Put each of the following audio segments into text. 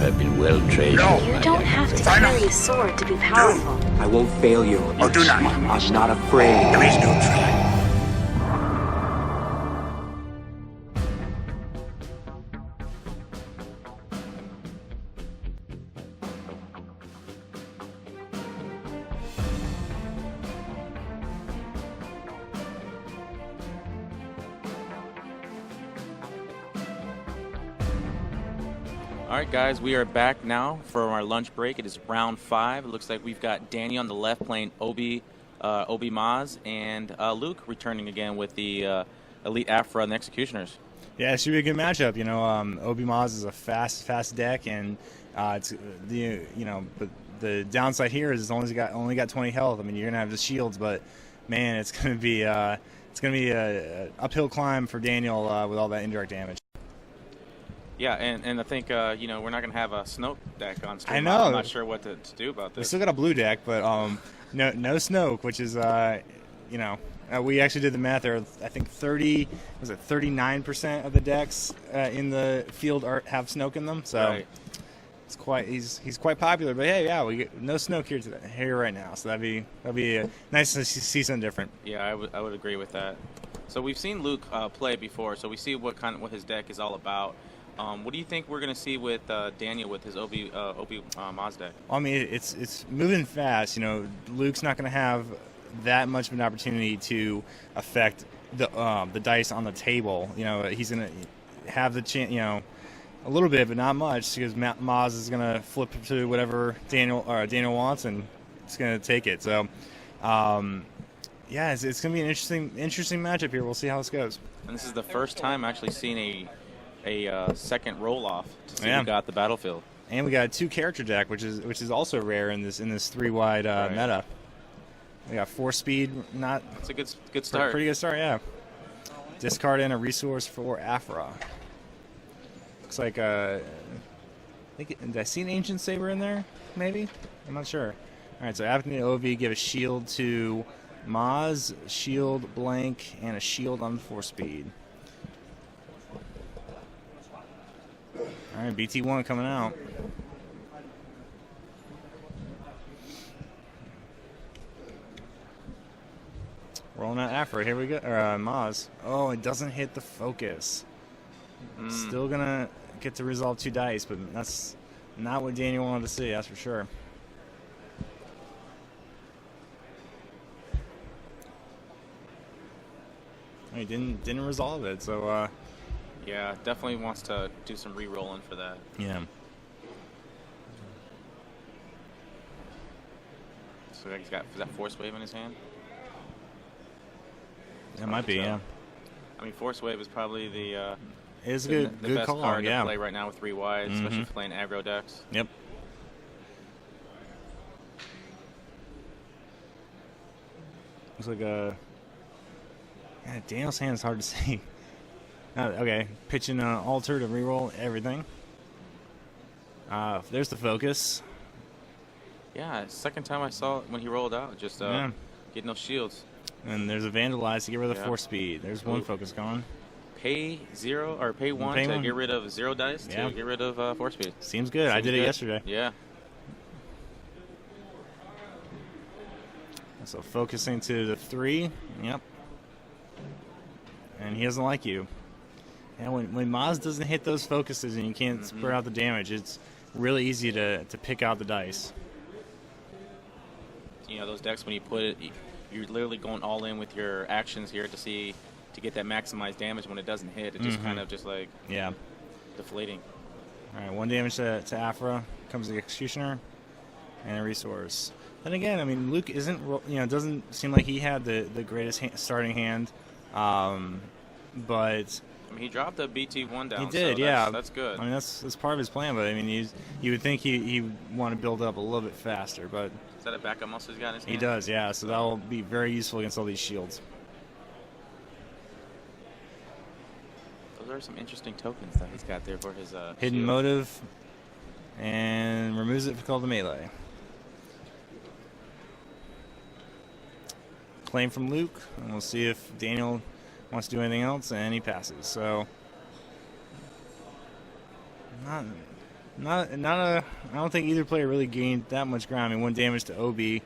have been well trained. No. in You my don't act. have to Final. carry a sword to be powerful. I won't fail you. Or do not. I'm not afraid. There is no try. All right, guys, we are back now for our lunch break. It is round 5. It looks like we've got Danny on the left playing eObi-Maz, and Luke returning again with the Elite Afra and the Executioners. Yeah, it should be a good matchup. You know, eObi-Maz is a fast deck, and it's but the downside here is it's only got 20 health. I mean, you're gonna have the shields, but man, it's gonna be a uphill climb for Daniel with all that indirect damage. Yeah, and I think we're not gonna have a Snoke deck on stream. I know. I'm not sure what to do about We this. still got a blue deck, but no Snoke, which is we actually did the math there. I think 39% of the decks in the field have Snoke in them. So Right. it's he's quite popular. But hey, yeah, we get no Snoke here right now. So that'd be nice to see something different. Yeah, I would agree with that. So we've seen Luke play before, so we see what his deck is all about. What do you think we're going to see with Daniel with his Maz deck? I mean, it's moving fast. You know, Luke's not going to have that much of an opportunity to affect the dice on the table. You know, he's going to have the chance. You know, a little bit, but not much, because Maz is going to flip to whatever Daniel wants, and it's going to take it. So, yeah, it's going to be an interesting matchup here. We'll see how this goes. And this is the first time actually seeing a second roll off to see Yeah. who got the battlefield. And we got a 2-character deck, which is also rare in this 3-wide Right. meta. We got 4 speed, not It's a good start. pretty good start, yeah. Discard in a resource for eAphra. Looks like did I see an Ancient Saber in there? Maybe, I'm not sure. All right, so after the OV, give a shield to Maz, shield blank, and a shield on 4 speed. All right, BT1 coming out. Rolling out eAphra. Here we go. Or Maz. Oh, it doesn't hit the focus. Still gonna get to resolve 2 dice, but that's not what Daniel wanted to see. That's for sure. He didn't resolve it. So Yeah, definitely wants to do some re-rolling for that. yeah. So he's got is that Force Wave in his hand? That might be, So, yeah. I mean, Force Wave is probably the It is a the good best call, card yeah. to play right now with 3 wides, especially for playing aggro decks. Yep. Looks like a. Yeah, Daniel's hand is hard to see. Okay, pitching an altar to reroll everything. There's the focus. Yeah, second time I saw it when he rolled out, just Yeah. getting those shields. And there's a vandalize to get rid of the Yeah. 4 speed. There's one Ooh. focus gone. Pay 0 or pay 1 Pay to 1. get rid of 0 dice Yeah. to get rid of 4 speed. Seems good. I Seems did it good. yesterday. Yeah. So focusing to the 3. Yep. And he doesn't like you. Yeah, when Maz doesn't hit those focuses and you can't spread out the damage, it's really easy to pick out the dice. You know, those decks when you put it, you're literally going all in with your actions here to get that maximized damage. When it doesn't hit, it just kind of just like Yeah. deflating. All right, 1 damage to eAphra. Comes the Executioner and a resource. Then again, I mean, Luke doesn't seem like he had the greatest starting hand, but I mean, he dropped the BT1 down. he did, so yeah. That's good. I mean, that's part of his plan, but I mean, you would think he want to build up a little bit faster, but Is that a backup muscle he's got in his hand? he does, yeah. So that will be very useful against all these shields. Those are some interesting tokens that he's got there for his Hidden shield. motive, and removes it for call to melee. Claim from Luke, and we'll see if Daniel wants to do anything else, and he passes. So, I don't think either player really gained that much ground. I mean, 1 damage to Obi,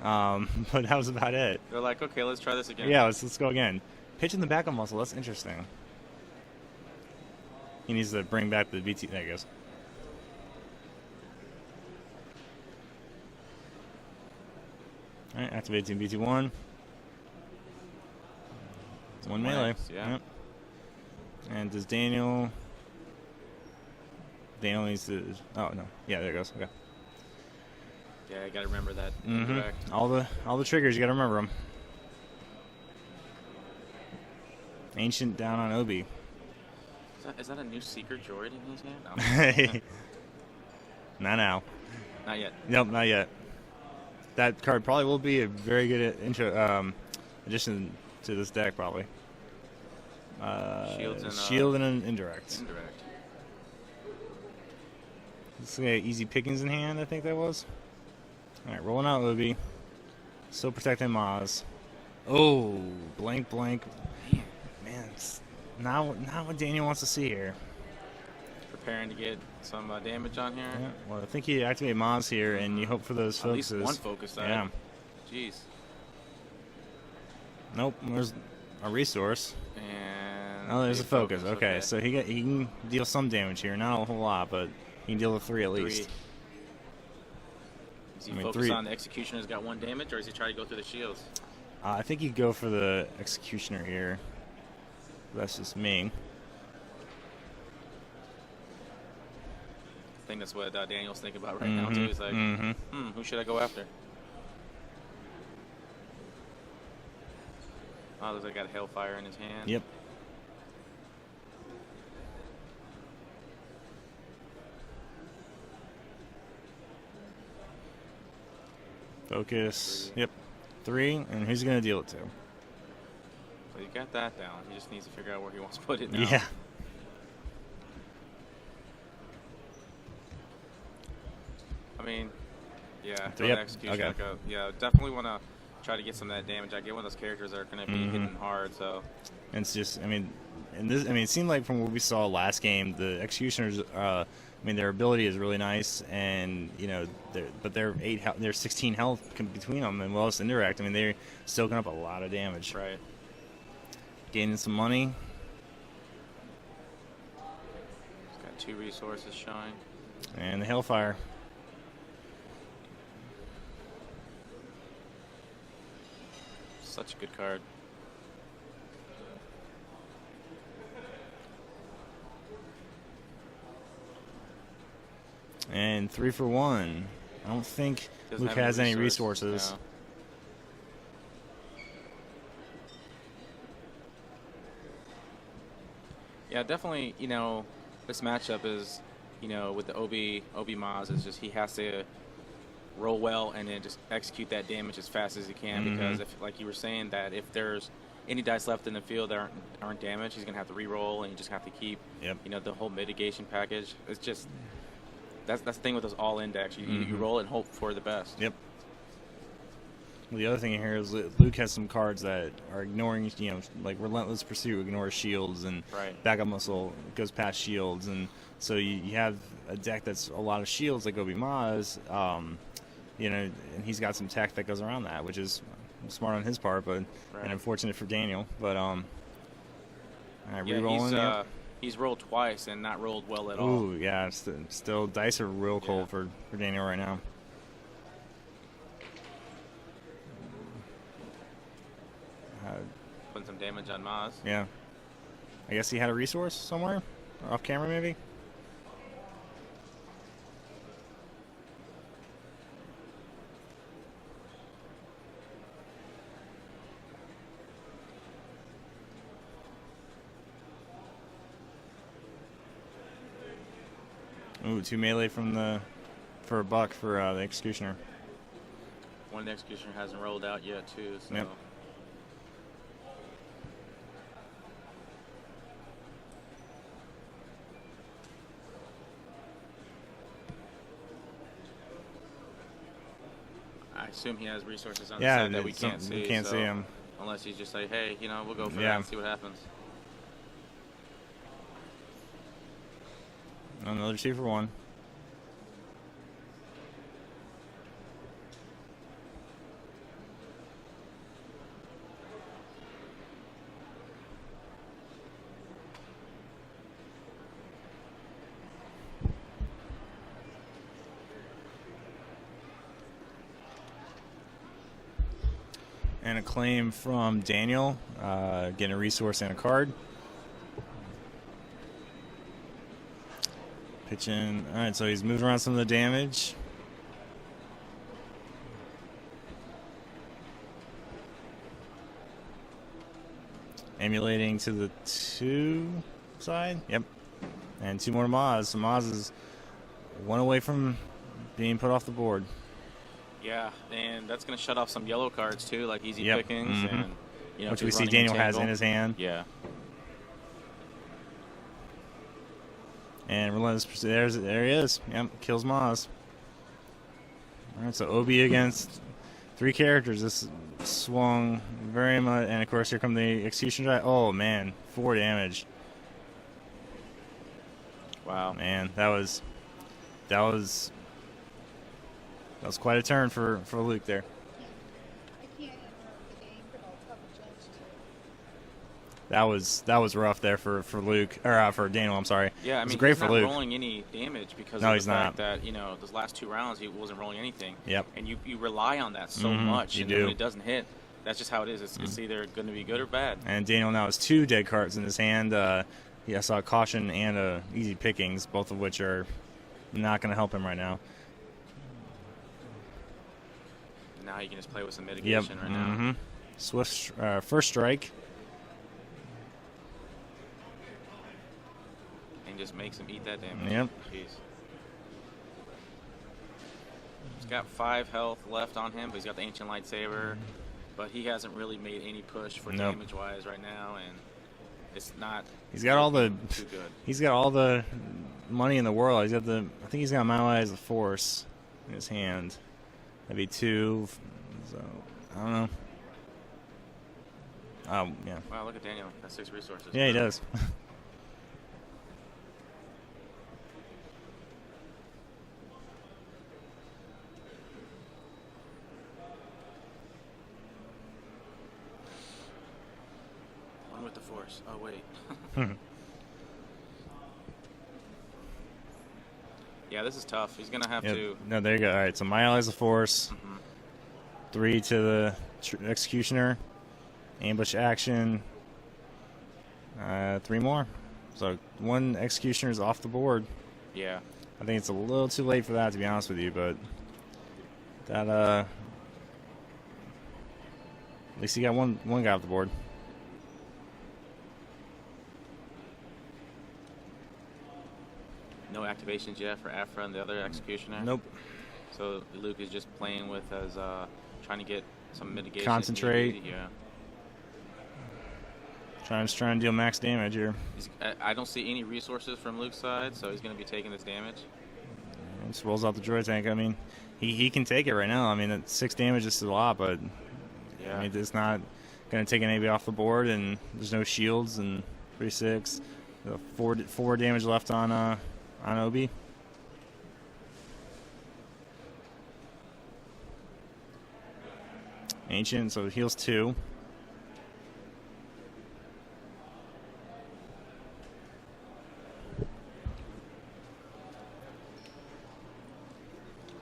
but that was about it. They're like, okay, let's try this again. Yeah, let's go again. Pitch in the back of muscle. That's interesting. He needs to bring back the BT. There he goes. All right, activating BT1. 1 melee. Yeah. Yep. And does Daniel? Daniel needs to. Oh no. Yeah, there it goes. Okay. Yeah, you gotta remember that. Mm-hmm. All the triggers, you gotta remember them. Ancient down on Obi. Is that a new secret droid in his hand? No. Not now. Not yet. Nope, not yet. That card probably will be a very good addition to this deck, probably. Shield and an indirect. Indirect. Let's see, easy pickings in hand, I think that was. All right, rolling out Obi. Still protecting Maz. Oh, blank. Man, it's not what Daniel wants to see here. Preparing to get some damage on here. Yeah, well, I think you activate Maz here, and you hope for those focuses. At least one focus side. Yeah. Jeez. Nope, there's a resource. And oh, there's a focus. Okay, so he can deal some damage here. Not a whole lot, but he can deal with 3 at least. Is he focus on the Executioner's got 1 damage, or is he trying to go through the shields? I think you go for the Executioner here. That's just me. I think that's what Daniel's thinking about right now, too. He's like, who should I go after? Oh, looks like got a Hellfire in his hand. Yep. Focus. 3. Yep. 3, and who's he going to deal it to? So he got that down. He just needs to figure out where he wants to put it now. Yeah. I mean, yeah, Yep. Execution. Okay. Like yeah, definitely want to try to get some of that damage. I get one of those characters that are going to be hitting hard, so. And it's just, I mean, it seemed like from what we saw last game, the Executioners, their ability is really nice, and they're 16 health between them, and well, it's indirect. I mean, they're soaking up a lot of damage. Right. Gaining some money. He's got 2 resources showing. And the Hellfire. Such a good card. And 3 for 1. I don't think Luke has any resources. No. Yeah, definitely, this matchup is, with the Obi-Maz, is just he has to roll well and then just execute that damage as fast as he can, because if, like you were saying, that if there's any dice left in the field that aren't damaged, he's going to have to re-roll, and you just have to keep, the whole mitigation package. It's just, that's the thing with those all-in decks. You roll and hope for the best. Yep. Well, the other thing here is Luke has some cards that are ignoring, like Relentless Pursuit ignores shields, and Backup Muscle goes past shields, and so you have a deck that's a lot of shields like Obi-Maz, and he's got some tech that goes around that, which is smart on his part, but and unfortunate for Daniel. But re-rolling. He's rolled twice and not rolled well at all. Ooh, yeah, still dice are real cold for Daniel right now. Putting some damage on Maz. Yeah. I guess he had a resource somewhere? Off camera, maybe? Ooh, 2 melee for a buck for the Executioner. One of the Executioner hasn't rolled out yet, too. So. Yep. I assume he has resources on the side that we can't see. We can't see him. Unless he's just like, hey, we'll go for that and see what happens. Another 2 for 1. and a claim from Daniel, getting a resource and a card. Pitching. All right, so he's moved around some of the damage. Emulating to the 2 side. Yep. And 2 more Maz. So Maz is 1 away from being put off the board. Yeah, and that's going to shut off some yellow cards too, like easy Yep. pickings, and Which we see Daniel has in his hand. Yeah. And Relentless, there he is. Yep, kills Maz. All right, so Obi against 3 characters. This swung very much, and of course here come the Execution Drive. Oh man, 4 damage. Wow. Man, that was quite a turn for Luke there. That was rough there for Luke, or for Daniel. I'm sorry. Yeah, I mean, it was great he's for not Luke. rolling any damage because No, of he's the fact not. that those last 2 rounds he wasn't rolling anything. Yep. And you rely on that so much. You and do. when it doesn't hit, that's just how it is. It's either going to be good or bad. And Daniel now has 2 dead cards in his hand. I saw a caution and a easy pickings, both of which are not going to help him right now. Now you can just play with some mitigation right now. Mm-hmm. Swift first strike. And just makes him eat that damage. Yep. Jeez. He's got 5 health left on him, but he's got the Ancient Lightsaber. But he hasn't really made any push for damage-wise right now, and it's not. He's got all the. Too good. He's got all the money in the world. He's got the. I think he's got Mile the Force in his hand. That'd be 2. So I don't know. Yeah. Wow, look at Daniel. Got 6 resources. Yeah, he does. One with the Force. Oh wait. Yeah, this is tough. He's gonna have to. No, there you go. All right, so my ally's the Force. 3 to the Executioner. Ambush action. 3 more. So 1 Executioner is off the board. Yeah. I think it's a little too late for that, to be honest with you, but that at least you got one guy off the board. No activations yet for eAphra and the other Executioner. Nope. So Luke is just playing with as trying to get some mitigation. Concentrate. Yeah. Trying to deal max damage here. I don't see any resources from Luke's side, so he's going to be taking this damage. Just rolls out the droid tank. I mean, he can take it right now. I mean, that 6 damage is a lot, but yeah. I mean, it's not going to take anybody off the board, and there's no shields and 3/6. 4 damage left on Obi. Ancient, so it heals 2.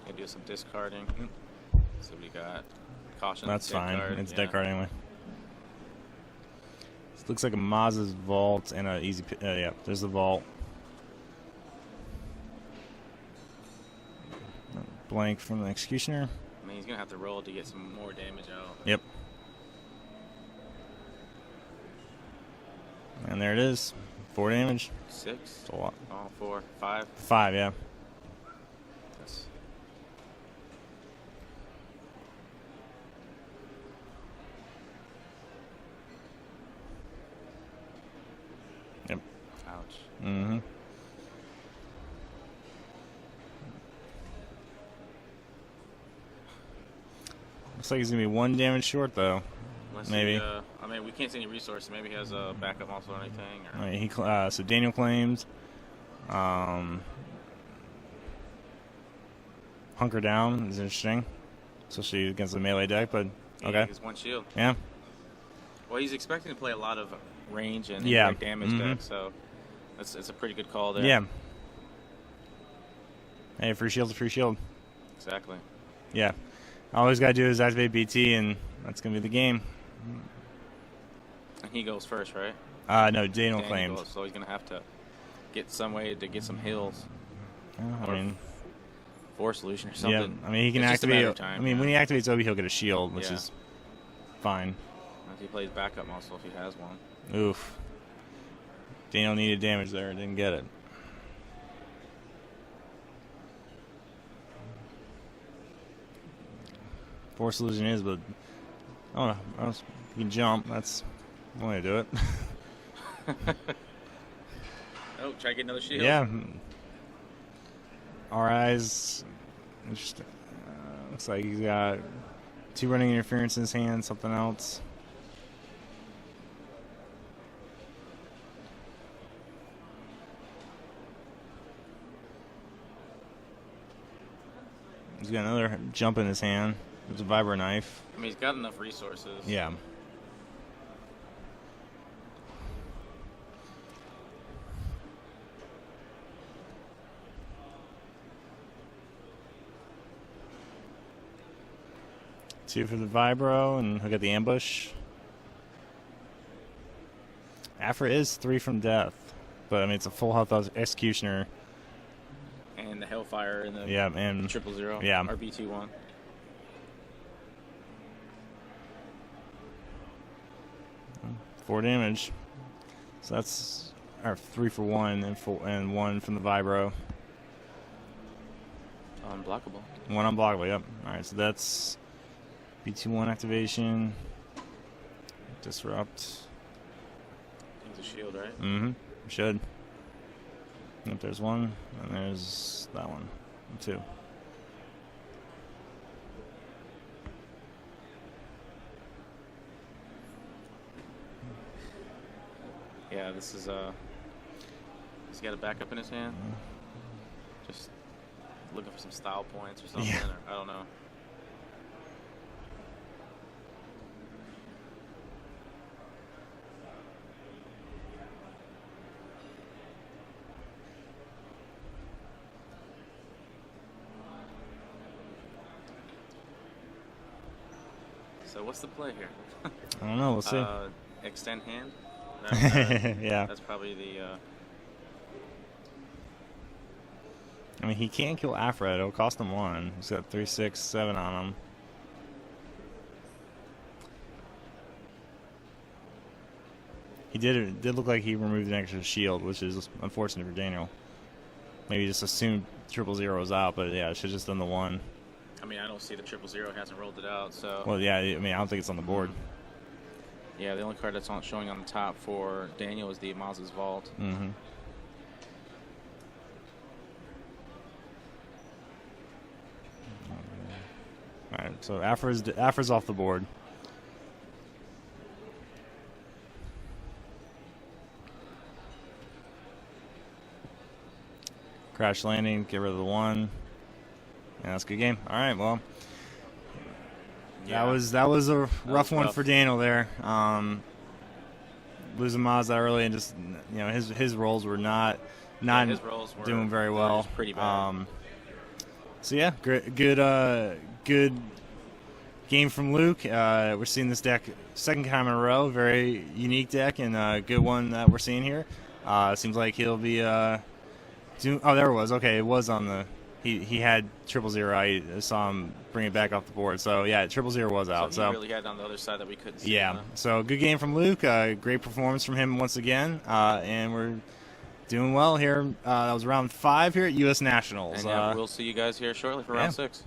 Gonna do some discarding. See what we got. Caution. That's dead fine. card. It's Yeah. dead card anyway. This looks like a Maz's vault and a easy. Yeah, there's the vault. Blank from the Executioner. I mean, he's gonna have to roll to get some more damage out. Yep. And there it is. 4 damage. 6. It's a lot. Oh, 4, 5. 5, yeah. That's Yep. ouch. Mm-hmm. Looks like he's gonna be 1 damage short though. Unless Maybe. He, I mean, we can't see any resources. Maybe he has a backup muscle or anything. Or... All right, so Daniel claims. Hunker down is interesting, especially against the melee deck. But okay, He's 1 shield. yeah, Well, he's expecting to play a lot of range and Yeah. indirect damage deck, so it's a pretty good call there. yeah. Hey, free shield's a free shield. Exactly. Yeah, all he's got to do is activate BT, and That's going to be the game. And he goes first, right? No, Daniel claimed. Goes, so he's going to have to get some way to get some hills. I mean, force solution or something. Yeah, I mean, he can activate. When he activates Obi, he'll get a shield, which is fine. If he plays backup muscle, if he has one. Oof. Daniel needed damage there, didn't get it. Force illusion is, but I don't know. You can jump. That's one way to do it. Oh, try to get another shield. Yeah. Our eyes. Interesting. Looks like he's got 2 running interference in his hand. Something else. He's got another jump in his hand. It's a vibro knife. I mean, he's got enough resources. Yeah. Two for the vibro, and he'll get the ambush. eAphra is 3 from death, but I mean it's a full health executioner. And the Hellfire and the and 000. Yeah. Or B21. Four damage. So that's our 3 for 1 and 1 from the vibro. Unblockable. 1 unblockable, yep. Alright, so that's B21 activation. Disrupt. I think it's a shield, right? Mm-hmm. Should. Yep, there's 1, and there's that one. 2. Yeah, this is he's got a backup in his hand. Just looking for some style points or something. Yeah. Or, I don't know. So what's the play here? I don't know. We'll see. Extend hand. Yeah. That's probably the. I mean, he can't kill eAphra. It'll cost him 1. He's got 3, 6, 7 on him. He did look like he removed an extra shield, which is unfortunate for Daniel. Maybe just assumed 000 was out, but yeah, should have just done the 1. I mean, I don't see the 000. Hasn't rolled it out, so. Well, yeah. I mean, I don't think it's on the board. Yeah, the only card that's not showing on the top for Daniel is the eMaz's Vault. Mm-hmm. All right, so eAphra's off the board. Crash landing, get rid of the 1. Yeah, that's a good game. All right, well. Yeah. That was a rough one for Daniel there. Losing Maz that early, and just his rolls were not his rolls were doing very well. Pretty bad. So yeah, good game from Luke. We're seeing this deck second time in a row. Very unique deck and a good one that we're seeing here. Seems like he'll be doing. Oh, there it was. Okay, it was on the. He had 000. I saw him bring it back off the board. So, yeah, 000 was out. So he really had on the other side that we couldn't see. Yeah. So, good game from Luke. Great performance from him once again. And we're doing well here. That was round 5 here at U.S. Nationals. And we'll see you guys here shortly for round 6.